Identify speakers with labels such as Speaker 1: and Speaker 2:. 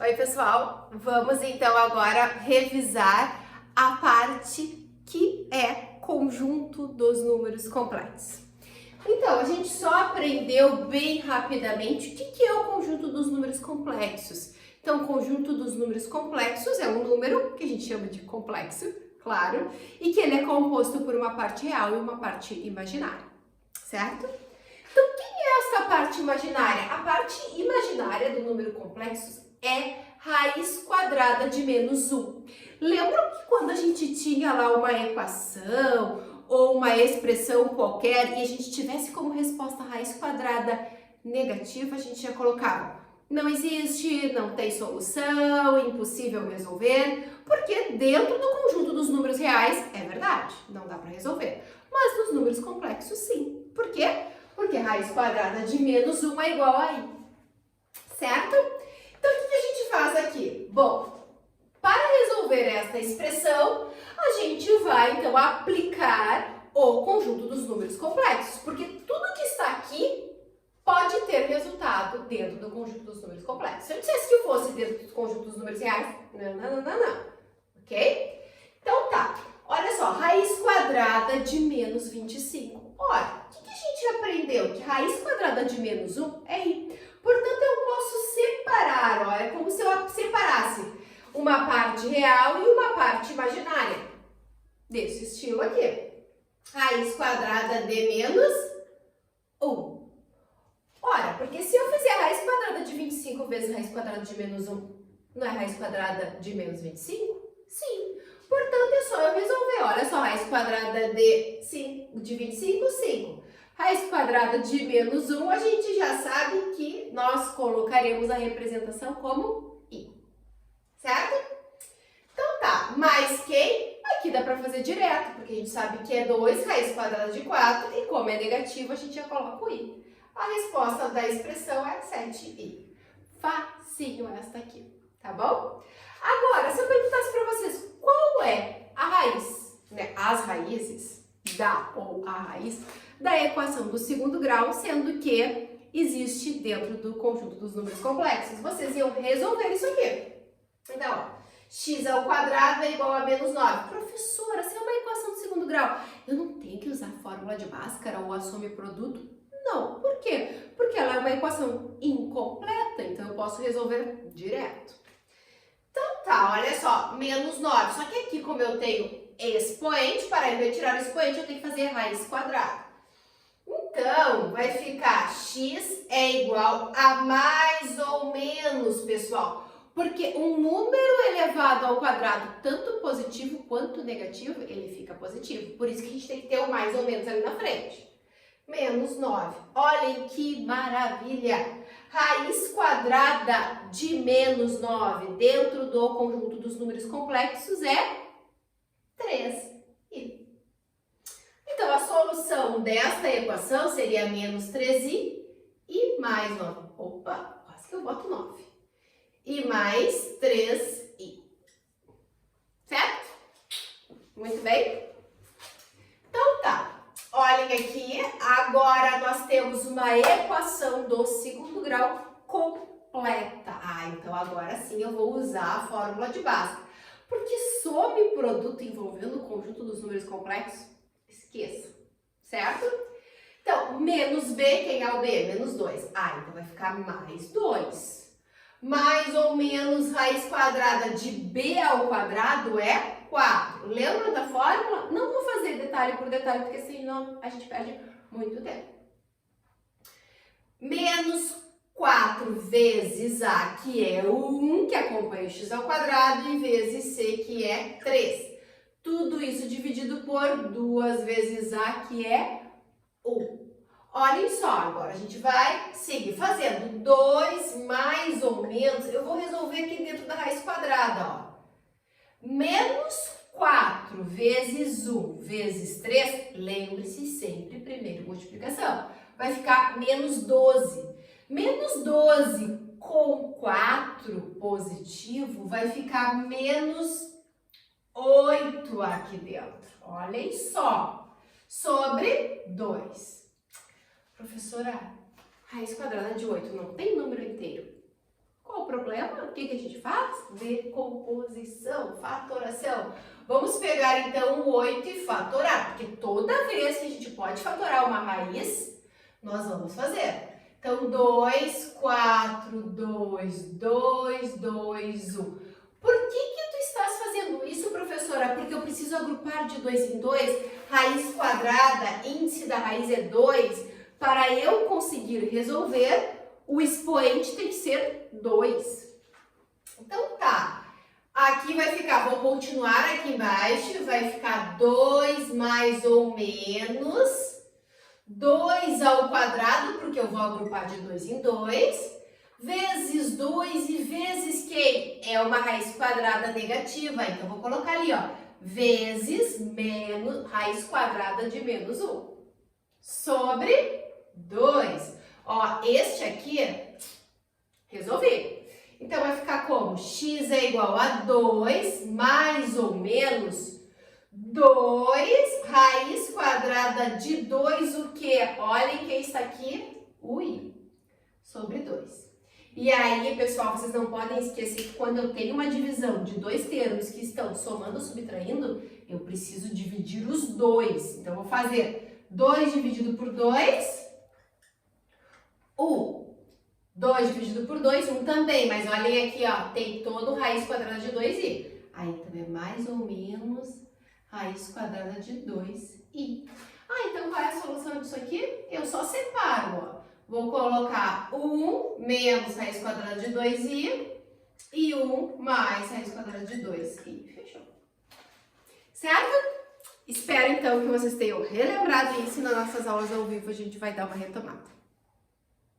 Speaker 1: Oi, pessoal! Vamos então agora revisar a parte que é conjunto dos números complexos. Então, a gente só aprendeu bem rapidamente o que é o conjunto dos números complexos. Então, o conjunto dos números complexos é um número que a gente chama de complexo, claro, e que ele é composto por uma parte real e uma parte imaginária, certo? Então, o que é essa parte imaginária? A parte imaginária do número complexo é raiz quadrada de menos 1. Lembram que quando a gente tinha lá uma equação ou uma expressão qualquer e a gente tivesse como resposta raiz quadrada negativa, a gente já colocava não existe, não tem solução, impossível resolver, porque dentro do conjunto dos números reais é verdade, não dá para resolver. Mas nos números complexos sim. Por quê? Porque raiz quadrada de menos 1 é igual a i, certo? Então, o que a gente faz aqui? Bom, para resolver esta expressão, a gente vai, então, aplicar o conjunto dos números complexos, porque tudo que está aqui pode ter resultado dentro do conjunto dos números complexos. Se eu dissesse que fosse dentro do conjunto dos números reais, não. Ok? Então, tá. Olha só, raiz quadrada de menos 25. Olha, o que a gente aprendeu? Que raiz quadrada de menos 1 é i. Portanto, eu posso separar, olha, é como se eu separasse uma parte real e uma parte imaginária. Desse estilo aqui. Raiz quadrada de menos 1. Ora, porque se eu fizer raiz quadrada de 25 vezes raiz quadrada de menos 1, não é raiz quadrada de menos 25? Sim. Portanto, é só eu resolver. Olha só, raiz quadrada de 25, 5. Raiz quadrada de menos 1, a gente já sabe que nós colocaremos a representação como i. Certo? Então tá, mais quem? Aqui dá pra fazer direto, porque a gente sabe que é 2 raiz quadrada de 4 e como é negativo, a gente já coloca o i. A resposta da expressão é 7i. Facinho esta aqui, tá bom? Agora, se eu perguntasse para vocês qual é a raiz, né, as raízes ou a raiz da equação do segundo grau, sendo que existe dentro do conjunto dos números complexos, vocês iam resolver isso aqui. Então, ó, x ao quadrado é igual a menos 9. Professora, se é uma equação do segundo grau, eu não tenho que usar fórmula de Bhaskara ou a soma e produto? Não. Por quê? Porque ela é uma equação incompleta, então eu posso resolver direto. Então tá, olha só, menos 9. Só que aqui, como eu tenho expoente, para eu retirar o expoente, eu tenho que fazer raiz quadrada. Então, vai ficar x é igual a mais ou menos, pessoal. Porque um número elevado ao quadrado, tanto positivo quanto negativo, ele fica positivo. Por isso que a gente tem que ter o mais ou menos ali na frente. Menos 9. Olhem que maravilha! Raiz quadrada de menos 9 dentro do conjunto dos números complexos é 3i. Então, a solução desta equação seria menos 3i e mais 9. Opa, quase que eu boto 9. E mais 3i. Certo? Muito bem? Então tá. Olhem aqui, agora nós temos uma equação do segundo grau completa. Então agora sim eu vou usar a fórmula de Bhaskara. Porque soma e produto envolvendo o conjunto dos números complexos, esqueça, certo? Então, menos b, quem é o b? Menos 2. Então vai ficar mais 2. Mais ou menos raiz quadrada de b ao quadrado é 4. Lembra da fórmula? Não vou fazer detalhe por detalhe, porque senão a gente perde muito tempo. Menos 4 vezes a, que é 1, que acompanha o x ao quadrado, e vezes c, que é 3. Tudo isso dividido por 2 vezes a, que é 1. Olhem só, agora a gente vai seguir fazendo 2 mais ou menos, eu vou resolver aqui dentro da raiz quadrada, ó. Menos 4 vezes 1 vezes 3, lembre-se sempre, primeiro multiplicação, vai ficar menos 12. Menos 12 com 4 positivo vai ficar menos 8 aqui dentro, olhem só, sobre 2. Professora, raiz quadrada de 8 não tem número inteiro. Qual o problema? O que a gente faz? Decomposição, fatoração. Vamos pegar então o 8 e fatorar, porque toda vez que a gente pode fatorar uma raiz, nós vamos fazer. Então, 2, 4, 2, 2, 2, 1. Por que tu estás fazendo isso, professora? Porque eu preciso agrupar de 2 em 2, raiz quadrada, índice da raiz é 2. Para eu conseguir resolver, o expoente tem que ser 2. Então tá, aqui vai ficar, vou continuar aqui embaixo, vai ficar 2 mais ou menos 2 ao quadrado, porque eu vou agrupar de 2 em 2, vezes 2 e vezes quem? É uma raiz quadrada negativa, então vou colocar ali, ó, vezes menos, raiz quadrada de menos 1, sobre 2. Ó, este aqui, resolvi. Então, vai ficar como? X é igual a 2, mais ou menos 2, raiz quadrada de 2, o quê? Olhem quem está aqui, o i, sobre 2. E aí, pessoal, vocês não podem esquecer que quando eu tenho uma divisão de dois termos que estão somando ou subtraindo, eu preciso dividir os dois. Então, eu vou fazer 2 dividido por 2, 1. 2 dividido por 2, 1 também, mas olhem aqui, ó, tem todo raiz quadrada de 2i. Aí, então, é mais ou menos raiz quadrada de 2i. Ah, então qual é a solução disso aqui? Eu só separo, ó. Vou colocar 1 menos raiz quadrada de 2i e 1 mais raiz quadrada de 2i. Fechou. Certo? Espero, então, que vocês tenham relembrado isso e nas nossas aulas ao vivo a gente vai dar uma retomada.